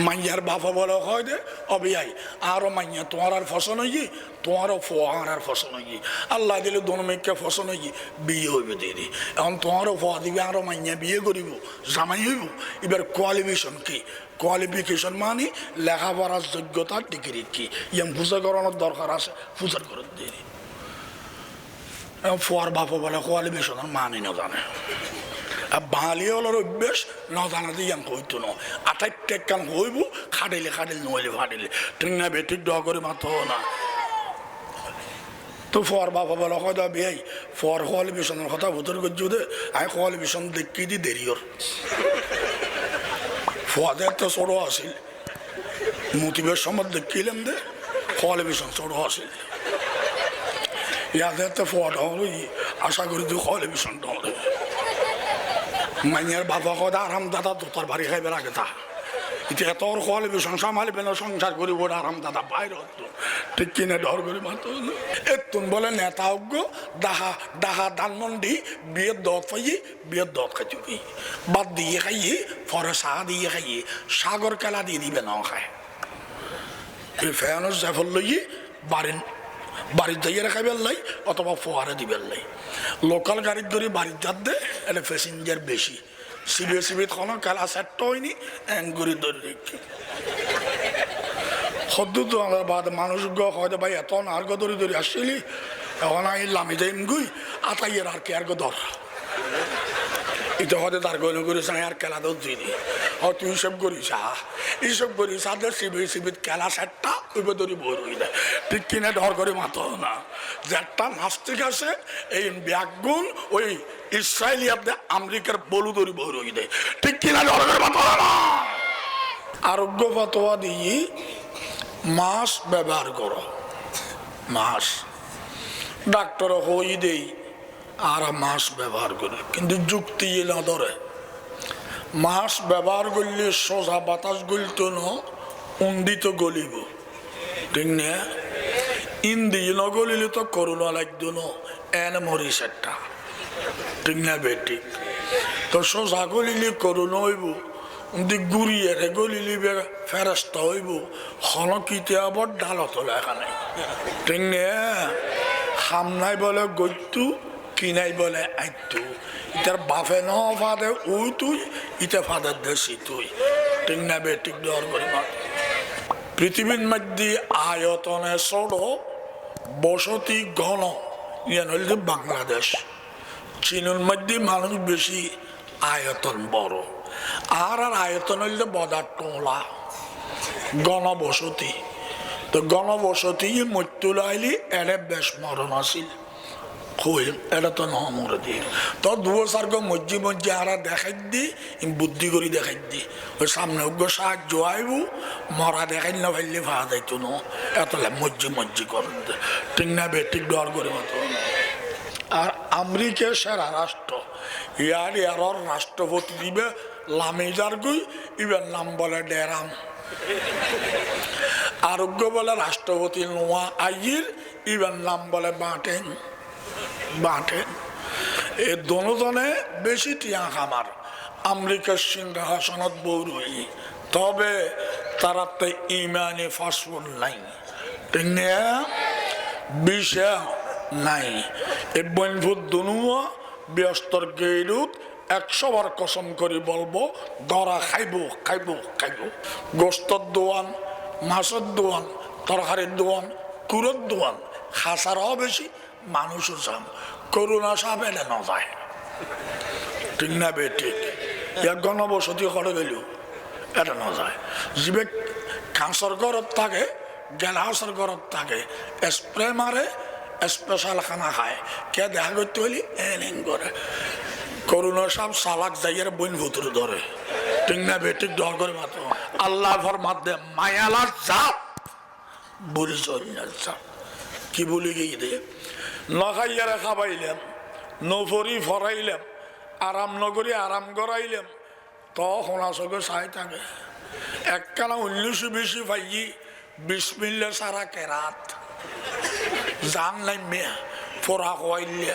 মাইয়ার বাবা বলে হয় দে অবিয়াই আরো মাইয়া তোমার আর ফসল হয়ে তোমারও ফোয়ার আর ফসল হয়ে আল্লাহ দিলে দোনো মেয়েকে ফসল হয়ে বিয়ে হইবে দিদি এখন তোমারও ফোয়া দিবে আরো মাইয়া বিয়ে করিব জামাই হইব এবার কোয়ালিফিকেশন কি কোয়ালিফিকেশন মানে লেখাপড়ার যোগ্যতা ডিগ্রি কি ইয়াম পূজা করানোর দরকার আছে পূজার করে দিদি ফোয়ার বাবা বলে কোয়ালিফিকেশন মানি না জানে বাঙালি হলোর অভ্যেস না জানা দিয়ে হইতো না আটাই টেকান হইব খাটাইলে খাটাইলে নইলে ফাটাইলে ঠিক না বেঠিক দোয়া করে মাত্র না তো ফর বাবা বলা কথা বেয়াই ফর কোয়ালিফিকেশনের কথা ভোতর করছি দে আমি কোয়ালিফিকেশন দেখি দি দেরি ওর ফদের তো ছোট আসিল মোটিভের সময় দেখিলাম দে কোয়ালিফিকেশন ছোট আসিল ইয়াদের তো ফোয়াটা হলো আশা করি যে কোয়ালিফিকেশনটা হবে মাইয়ার বাবা কথা আরাম দাদা দোতার বাড়ি খাইবে আগে তা এতিয়া তোর কোয়ালিফিকেশন সামালিবে না সংসার করি ওর আরাম দাদা বাইরে হতো ঠিক কিনে ডর করি মাত্র এতুন বলে নেতা অজ্ঞ ডাহা ডাহা ধানমন্ডি বিয়ের দত পাইয়ে বিয়ের দত খাইছি বাদ দিয়ে খাইয়ে ফরে চাহ দিয়ে খাইয়ে সাগর কেলা দিয়ে দিবে না খায় এই ফেয়ানোর জাফর লইয়ে বাড়ির যাইয়ে খাইবে লাই অথবা ফোয়ারে দিবে লাই লোকাল গাড়ির ধরে বাড়ির যাত দে এটা প্যাসেঞ্জার বেশি সিবিএ সিবিত কোনো খেলা সেট হয়নি এঙ্গুরি ধরে রেখে সদ্যু তো আমার বাদ মানুষ হয়তো ভাই এত আর্গ ধরে ধরে আসছিলি এখন আমি লামি যাইম গুই আতাইয়ের আর কে আর্গ ধর এটা হয়তো তার গণ করিস আর খেলা দর দিই ও তুই সব করিস এইসব করিস আদের সিবিত খেলা সেটটা ওই ধরে বই রই দেয় ঠিক কিনে ডর করে মাতো না যে একটা নাস্তিক আছে এই ব্যাগুন ওই ইসরায়েলি আপনি আমেরিকার বলু ধরে বই রই দেয় ঠিক কিনা ডর করে মাতো না আরোগ্য ফতোয়া দিয়ে মাছ ব্যবহার করো মাছ ডাক্তার হই দেই আর মাছ ব্যবহার করে কিন্তু যুক্তি না ধরে মাছ ব্যবহার করলে সোজা বাতাস গলিত ন উন্দিত গলিব ঠিক না ইন্দি ন গলিলে তো করোনা লাগতো ন এন মরিস একটা ঠিক না বেঠিক তো সোজা গলিলে করোনা হইব উন্দি গুড়িয়ে গলিলে ফেরস্তা হইব হনকিতে আবার ডালত এখানে ঠিক না সামনাই বলে গত্যু কিনাই বলে আইতু ইটার বাফে ন ফাদে উই তুই ইটা ফাদের দেশি তুই ঠিক না বেঠিক ডর করি মাত পৃথিবীর মধ্যে আয়তনে ছোট বসতি ঘন ইয়ান হইল বাংলাদেশ চীনের মধ্যে মানুষ বেশি আয়তন বড় আর আয়তন হইল বদার টোলা গণবসতি তো গণবসতি মৃত্যুল আইলি এরে বেশ মরণ আসিল এটা তো নহমরে দিয়ে তো দুয়ো সার্গ মজ্জি মজ্জি আর দেখাই দি বুদ্ধি করে দেখাই দি ওই সামনে ওগ্য সাহায্য আইব মরা দেখাই না ভাইলে ভাড়া যাইতো ন এত মজ্জি করেন ঠিক না বেঠিক ডর করে মতো আর আমেরিকা সেরা রাষ্ট্র ইয়ার রাষ্ট্রপতি দিবে লামিজার গুই ইবের নাম বলে ডেরাম আরোগ্য বলে রাষ্ট্রপতি নোয়া আইর ইবের নাম বলে বাটেন এই দোনোজনে বেশি টিয়া খামার আমেরিকার সিংহাসনত বৌরই তবে তারা তো ইমানে ফাঁসফুল নাই ঠিক না বিষয় নাই এই বনভূত দুনুয়া ব্যস্তর গেরুত 100 বার কসম করে বলবো দরা খাইব গোস্তর দোয়ান মাছের দোয়ান তরকারির দোয়ান কুড়োর দোয়ান খাসারাও বেশি মানুষও চাম করোনা সাপ এলে না যায় ঠিক না বেঠিক এক গণবসতি করে গেল এটা না যায় যিবে ক্যান্সার ঘরত থাকে গেলহাসের ঘরত থাকে স্প্রে মারে স্পেশাল খানা খায় কে দেখা করতে হইলে এলিং করে করোনা সাপ সালাক যাইয়ের বইন ভুতুরে ধরে ঠিক না বেঠিক ডর করে মাত্র আল্লাহর মাধ্যমে মায়ালার জাত বলি চলিয়ার জাত কি বলি গিয়ে দে নখাইয়ারে খাবাইলাম নফরি ফরাইলাম আরাম নগরী আরাম করাইলাম তো সোনা চোখে চাই থাকে একখানা 1920 পাইয়ে বিসমিল্লা সারা কেরাত জান নাই মেয়া ফোরা খাইলে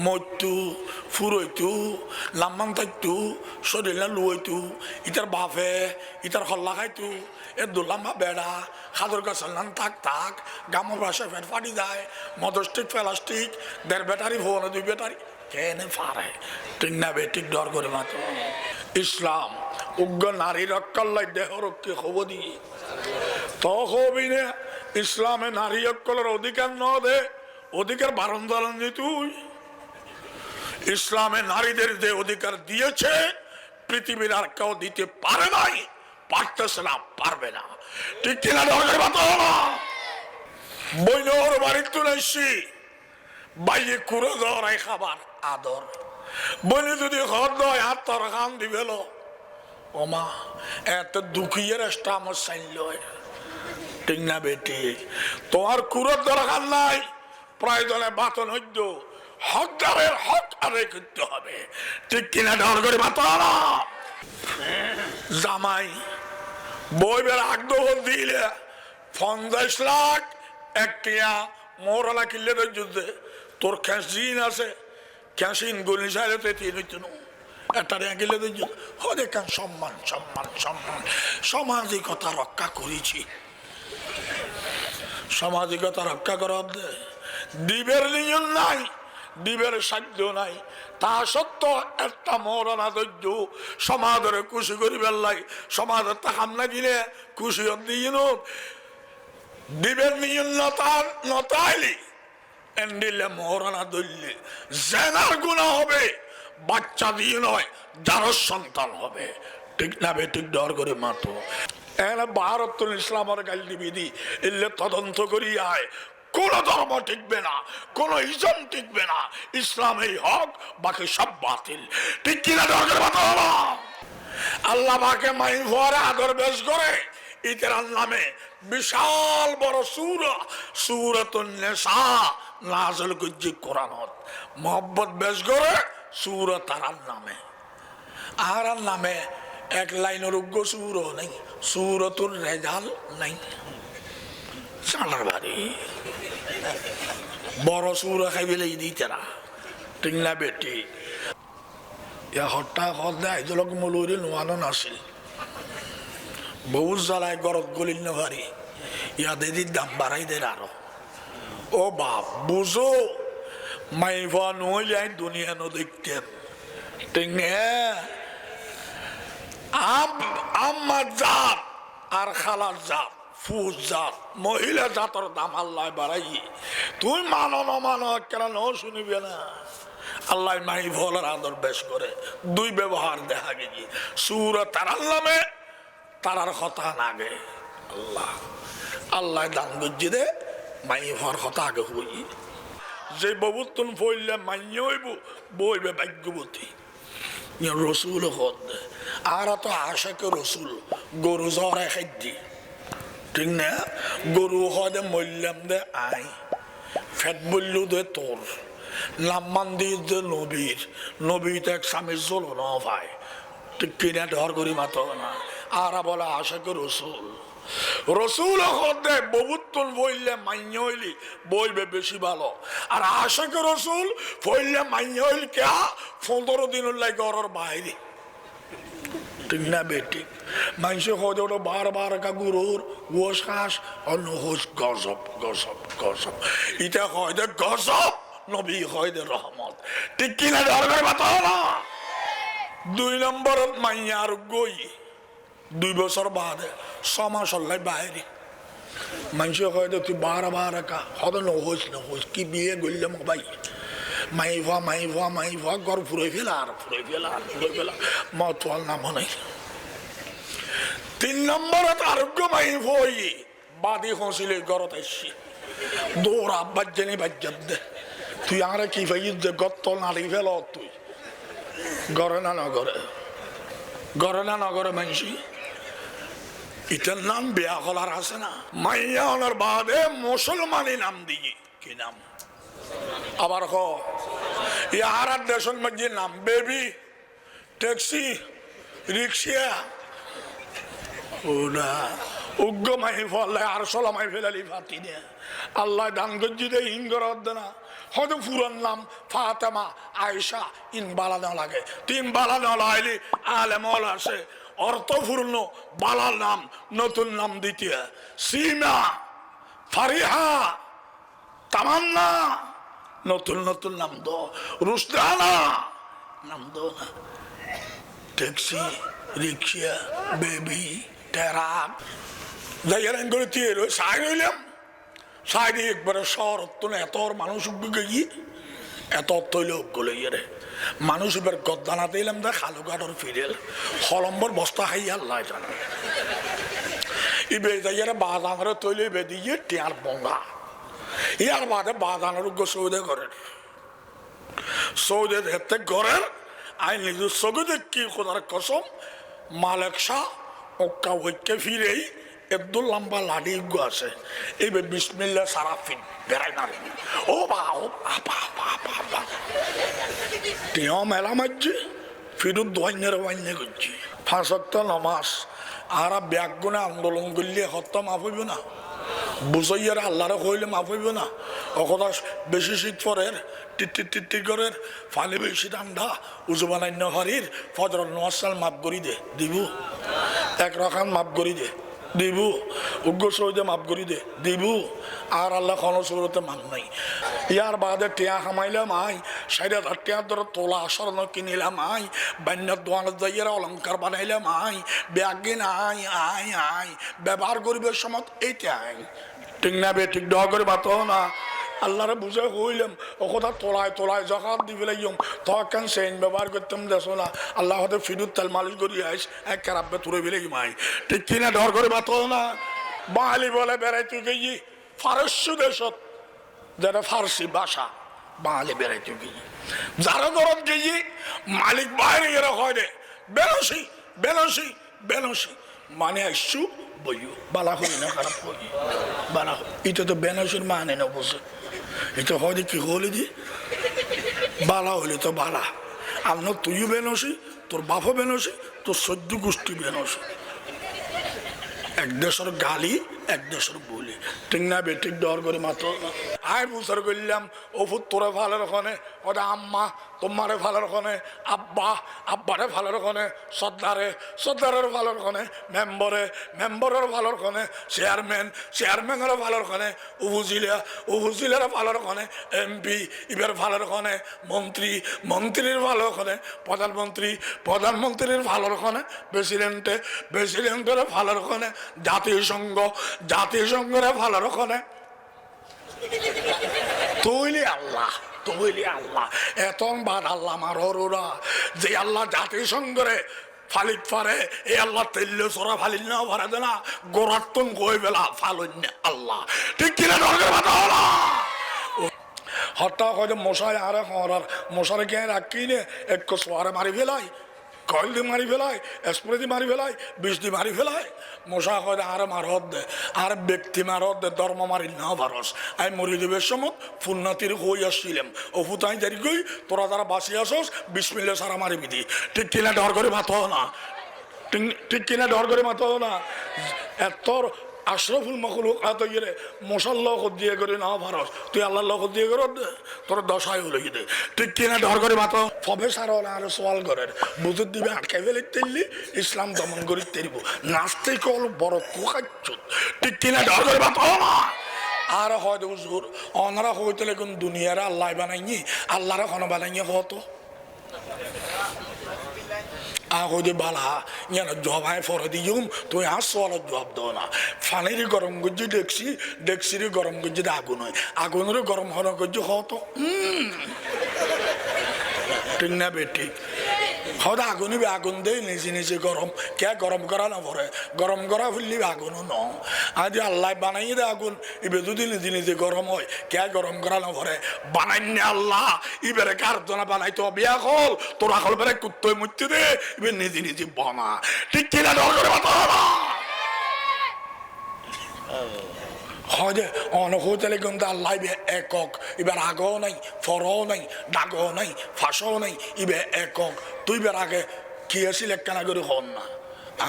মইতু ফুরইতু লাম্মান থাকতু শরীর না লুইতু ইটার বাপে ইটার হল্লা খাইতু এ দুলাম্মা বেড়া খাদর গাছের নাম থাক থাক গামো বাসে ফের ফাটি যায় মদস্টিক প্লাস্টিক 1.5 ব্যাটারি ফোন 2 ব্যাটারি কেনে ফারে ঠিক না বেটিক ডর করে মাত্র ইসলাম উগ্র নারী রক্ষাল্লাই দেহ রক্ষে খবর দিয়ে তো হবি না ইসলামে নারী রক্ষলের অধিকার ন দে অধিকার বারণ দারণ দি তুই ইসলামে নারীদের যে অধিকার দিয়েছে পৃথিবীর আর কেউ দিতে পারে নাই পারতেছে না পারবে না ঠিক কিনা দরকার বাতো বইনোর বাড়ি তুলেছি বাইরে কুড়ো ধরাই খাবার আদর বইনে যদি ঘর দয় হাত তর খান দিবেল ওমা এত দুঃখীর আমার সাইল ঠিক না বেটি তোমার কুড়োর দরকার নাই প্রয়োজনে বাতন হইত হকদারের হক আদায় করতে হবে ঠিক কিনা ডর করে বাতন জামাই বই বেড়া আগ্রহ দিলে 50 লাখ একটা মোরলা কিনলে যুদ্ধে তোর ক্যাশিন আছে ক্যাশিন গুলি চাইলে তো তিন হইত একটা কিনলে যুদ্ধ হলে কেন সম্মান সম্মান সম্মান সামাজিকতা রক্ষা করেছি সামাজিকতা রক্ষা করার দ্বীপের নিয়ম নাই দ্বীপের সাধ্য নাই তা সত্ত্বেও একটা মরনা ধৈর্য সমাজের খুশি করিবার লাগে সমাজের তাকাম না দিলে খুশি দিন দ্বীপের নিয়ম নতাইলি এন্ডিলে মরনা ধরলে জেনার গুণা হবে বাচ্চা দিয়ে নয় যার সন্তান হবে ঠিক না ঠিক ডর করে মাতো এখানে ভারত ইসলামের গালি বিধি এলে তদন্ত করি আয় কোন ধর্ম টিকবে না কোন ইসলাম টিকবে না ইসলাম এই হক বাকি সব বাতিল ঠিক কিনা দরকার আল্লাহ বাকে মাই ভরে আদর বেশ করে ইতের নামে বিশাল বড় সূরাতুন নিসা নাযিল করছে কোরআনত মোহাম্মদ বেশ করে সূরা তার নামে আর নামে এক লাইনের উগ্র সূর নেই সূরাতুর রেজাল নাই চালার বাড়ি বড় সূরা খাইবে দিতে না ঠিক না বেটি হঠাৎ হঠাৎ জলক মলুরি নোয়ানো নাছিল বহু জ্বালায় গরত গলিল নারি ইয়াদে দি দাম বাড়াই দেয় আরো ও বাপ বুঝো মাইভা নইলে দুনিয়া ন দেখতেন ঠিক আমার জাত আর খালার জাত ফুস জাত মহিলা জাতর দাম আল্লাহ বাড়াই তুই মানো না মানো কেন শুনিবে না আল্লাহ মাই ভোলার আদর বেশ করে দুই ব্যবহার দেখা গেছি সূরা তার নামে তারার কথা নাগে আল্লাহ আল্লাহ দান গজ্জি দে মাই ভর কথা আগে হই যে ববুতুন ফইলে মাইয়ে হইব বইবে ভাগ্যবতী রসুল হদ আর তো আশাকে রসুল গরু জড়াই খাদ্যি ঠিক না গরু হদে মল্যাম দে আই ফেট বলল দে তোর লাম্মান দিয়ে দে নবীর নবীতে এক স্বামীর জল ন ভাই ঠিক কিনা ধর করি মাত না আর বলে আশাকে রসুল রসুল হদে ববুতুন বইলে মাইয়ে হইলি বইবে বেশি ভালো আর আশাকে রসুল ফইলে মাইয়ে হইল কে 15 দিন লাগে ঘরের বাইরে ঠিক না বেটি মানুষ হয়ে ওটা বারবার কা গুরুর ওস খাস অন্য হোস গজব গজব গজব ইটা হয় দে গজব নবী হয় দে রহমত ঠিক কিনা দরকার বাতাও না 2 নম্বরত মাইয়া আর গই 2 বছর বাদে 6 মাস হল্লাই বাইরে মানুষ হয় দে তুই বারবার কা হদ নহোস নহোস কি বিয়ে গড়লাম ভাই মাইভা ঘর ফুরে ফেলা আর ফুরে ফেলা মতওয়াল নাম নাই 3 নম্বরত আরোগ্য মাইভ হই বাদি হসিলে ঘরত আসছি দৌড় আব্বার জেনে বাজ্জাত দে তুই আর কি ভাই গত নাড়ি ফেল তুই ঘরে না নগরে মানসি ইটার নাম বিয়া হলার আছে না মাইয়া হলার বাদে মুসলমানি নাম দিয়ে কি নাম আবার আর দেশের মধ্যে নাম বেবি ট্যাক্সি রিক্সা ওনা উগ্র মাই ফলে আর সলা মাই ফেলালি ফাতি দে আল্লাহ দান গজ্জি দে হিঙ্গর না হয়তো পুরান নাম ফাতেমা আয়েশা ইন বালানো লাগে তিন বালানো লাইলি আলেমল আছে অর্থপূর্ণ বালার নাম নতুন নাম দ্বিতীয় সীমা ফারিহা তামান্না নতুন নতুন নাম দো রুশদানা নাম দো না ট্যাক্সি রিক্সা বেবি ট্রাক যাইয়ার করে তিয়ে সাইড হইলাম সাইডে একবারে শহর এত মানুষ গিয়ে এত তৈল গলে রে মানুষ এবার গদ্দানাতে এলাম দেখ খালু গাড়র ফিরেল হলম্বর বস্তা খাই আল্লাহ জানা ইবে যাইয়ারে বাদানের তৈল ইবে দিয়ে টিয়ার বঙ্গা ইয়ার বাদে বাদানের সৌদে করেন সৌদে দেখতে ঘরের আই নিজের চোখে দেখি খোদার কসম মালেক শাহ ওকা ওইকে ফিরেই একদম লম্বা লাডি আছে এইবার বিসমিল্লাহ সারাফিন বেড়াই না ও বা ও বাবা টিয়া মেলা মারছে ফিরুত দোয়াইনের ওয়াইনে করছি 5 ওয়াক্ত নামাজ আর ব্যাগুনে আন্দোলন করলে হত্যা মাফ হইব না বুঝাইয়ার আল্লাহরে কইলে মাফ হইব না অকথা বেশি শীত পরের টিট্টির করের ফালি বেশি ঠান্ডা উজু বানান্য হরির ফজর নোয়াসাল মাফ করি দে দিব এক রকম মাফ করি দে দিব উগ্র সহিতে মাফ করি দে দিব আর আল্লাহ খনসুরতে মান নাই ইয়ার বাদে টিয়া খামাইলাম আই 60,000 টিয়া ধরে তোলা স্বর্ণ কিনিলাম আই বান্যার দোয়ানের যাইয়ের অলঙ্কার বানাইলাম আই ব্যাগিন আই আই আই ব্যবহার করিবার সময় এইটা আই ঠিক না বে ঠিক দেওয়া করে বাত না আল্লাহরে বুঝে হইলাম ও কথা তোলায় জকাত দিবে লাগিম তখন সেইন ব্যবহার করতাম দেখো না আল্লাহ হতে ফিরুত তেল মালিশ করি আইস এক খারাপে তুলে বেলে মাই ঠিক কিনা ডর করে বাত না বাঙালি বলে বেড়াইতে গিয়ে ফারস্য দেশত যেটা ফার্সি ভাষা বাঙালি বেড়াইতে গিয়ে যারা ধরন গিয়ে মালিক বাইরে এরা হয় রে বেলসি বেলসি বেলসি মানে আইসু বইও বালা হই না খারাপ হই বালা এটা তো বেনসির মানে না বুঝে এটা হয় কি হলে দি বালা হইলে তো বালা আর না তুইও বেনসি তোর বাপও বেনসি তোর 14 গোষ্ঠী বেনসি এক দেশের গালি এক দেশের বলি ঠিক না বে ঠিক ডর করে মাত্র আয় বুঝার করলাম ওফুর তোরে ভালোর ওখানে ওটা আম্মা তোমারে ভালোর ওখানে আব্বা আব্বারে ভালোর ওখানে সর্দারের ভালোর ওখানে মেম্বরের ভালোর ওখানে চেয়ারম্যানের ভালোর ওখানে উপজেলার ভালোর ওখানে এমপি ইবার ভালোর ওখানে মন্ত্রীর ভালো ওখানে প্রধানমন্ত্রীর ভালোর ওখানে প্রেসিডেন্টের ভালোর ওখানে জাতিসংঘের ভালোর ওখানে তৈলি আল্লাহ এত বাদ আল্লাহ আমার ওরা যে আল্লাহ জাতিসংঘরে ফালিক পারে এই আল্লাহ তেল্লে চোরা ফালিল না ভরা দে না গোরাত্তন গই বেলা ফালন্য আল্লাহ ঠিক কিনা দরকার কথা হলো হত্যা হয়তো মশাই আরে হরার মশারে কে রাখি নে এক সোয়ারে মারি ফেলাই কয়েল দিয়ে মারি ফেলায় স্প্রে দিয়ে মারি ফেলায় বিষ দিয়ে মারি ফেলায় মশা হয় আর মারত দে আর ব্যক্তি মারত দে ধর্ম মারি না ভারস আমি মরি দেবের সময় ফুন্নাতির হই আসছিলাম ও ফুতাই দেরি গই তোরা তারা বাঁচি আসস বিসমিল্লাহ সারা মারি বিধি ঠিক কিনা ডর করে মাথা না ঠিক কিনা ডর করে মাথা না এত আশরাফুল মখলুক এত ইয়ে মশার লোক দিয়ে করে না ভারস তুই আল্লাহর লোক দিয়ে করে তোর দশায় হলে দে ঠিক কিনা ডর করে মাতো ফবে সারা আর সোয়াল করেন বুঝুর দিবে আটকাই ফেলে তেললি ইসলাম দমন করি তেরিব নাচতে কল বড় কুকাচ্ছ ঠিক কিনা ডর করে মাতো না আর হয়তো হুজুর অনারা হইতে কোন দুনিয়ার আল্লাহ বানাইনি আল্লাহর এখন বানাইনি হতো আহদে বালা যেন জবায় ফরে দিম তুই আর সওয়ালের জবাব দাও না ফানির গরম করছি ডেকসির গরম করছি আগুন হয় আগুনের গরম হওয়ার করছি হতো ঠিক না বেটি হয়তো আগুনই আগুন দেয় নিজে গরম কে গরম করা না ভরে গরম করা ফুললি আগুনও ন আজ আল্লাহ বানাই দে আগুন ইবে যদি নিজে গরম হয় কে গরম করা না ভরে বানাইনি আল্লাহ ইবেরে কার জনা বানাই তো বিয়া হল তোরা হল বেড়ে কুত্তই মুচ্ছি দে ইবে নিজে বানা ঠিক কিনা ডর করে বাতা হয় অনহলে কিন্তু আল্লাহ একক এবার আগও নাই ফরও নাই ডাগও নাই ফাঁসও নাই ইবে একক তুই বের আগে কি আসিল একখানা করে হন না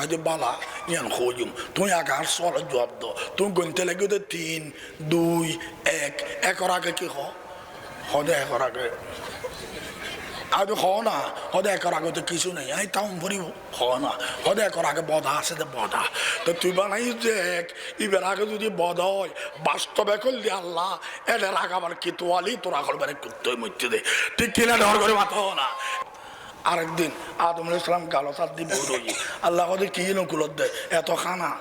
আগে বালা ইয়ান খোঁজুম তুই আগে আর সলের জবাব দো তুই গনতে লাগে 3 2 1 একর আগে কি হদে একর আগে আগে হ না হদে একর আগে তো কিছু নেই আমি তাও ভরি হ না হদে একর আগে বধা আছে তো বধা তো তুই বানাই দেখ ইবের আগে যদি বধ হয় বাস্তবে করলি আল্লাহ এদের আগে আবার কি তোয়ালি তোরা করবে কুত্তই মধ্যে দে ঠিক কিনা ডর করে মাথা না। আরেকদিন আদম আলাইহিস সালাম গালো তার দিয়ে বড়ই আল্লাহ ওদের কি নকুলত দেয় এত খানা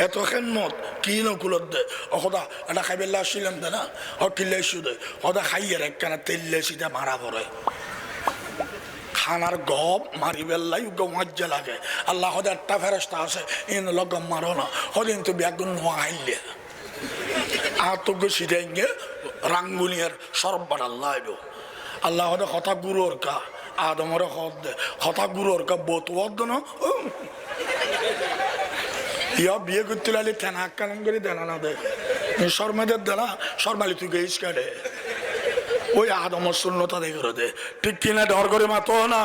এত খেনমত কি নকুলত দেয় ও খোদা এটা খাইবেল্লা আসছিলাম দে না ও কিল্লে শুধু ওদা খাইয়ে একখানা তেললে সিধা মারা পড়ে খানার গপ মারি বেল্লাই মজ্জা লাগে আল্লাহ হদে একটা ফেরস্তা আছে ইন লগম মারো না হদিন তো ব্যাগুন নোয়া আইলে আর তো সিধাই গিয়ে রাঙ্গুনিয়ার সরব্বার আল্লাহ আল্লাহ হদে কথা গুরুর কা আদমর হতা গুরুর কা বোত না ইয়া বিয়ে করতে লাগলে কেনা কান করে দেনা না দে শর্মাদের দেনা শর্মালি তুই গেইস কাটে ওই আদমর শূন্যতা দেখে দে ঠিক কিনা ডর করে মাতো না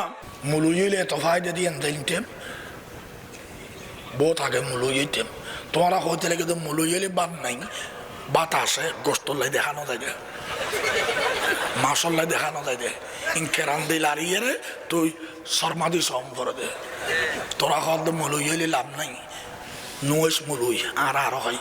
মুলুইলে এত ফায়দা দিয়ে দিনটেম বহুত আগে মুলুইতেম তোমরা হইতে লেগে তো মুলুইলে বাদ নাই বাতাসে গোস্তল্লাই দেখানো যায় না মাসল্লাই দেখানো যায় দে ইনকেরান দিল আরিয়ে রে তুই শর্মাদি সম করে দে তোরা হদ মুলুইলে লাভ নাই নুয়েস মুলুই আর হয়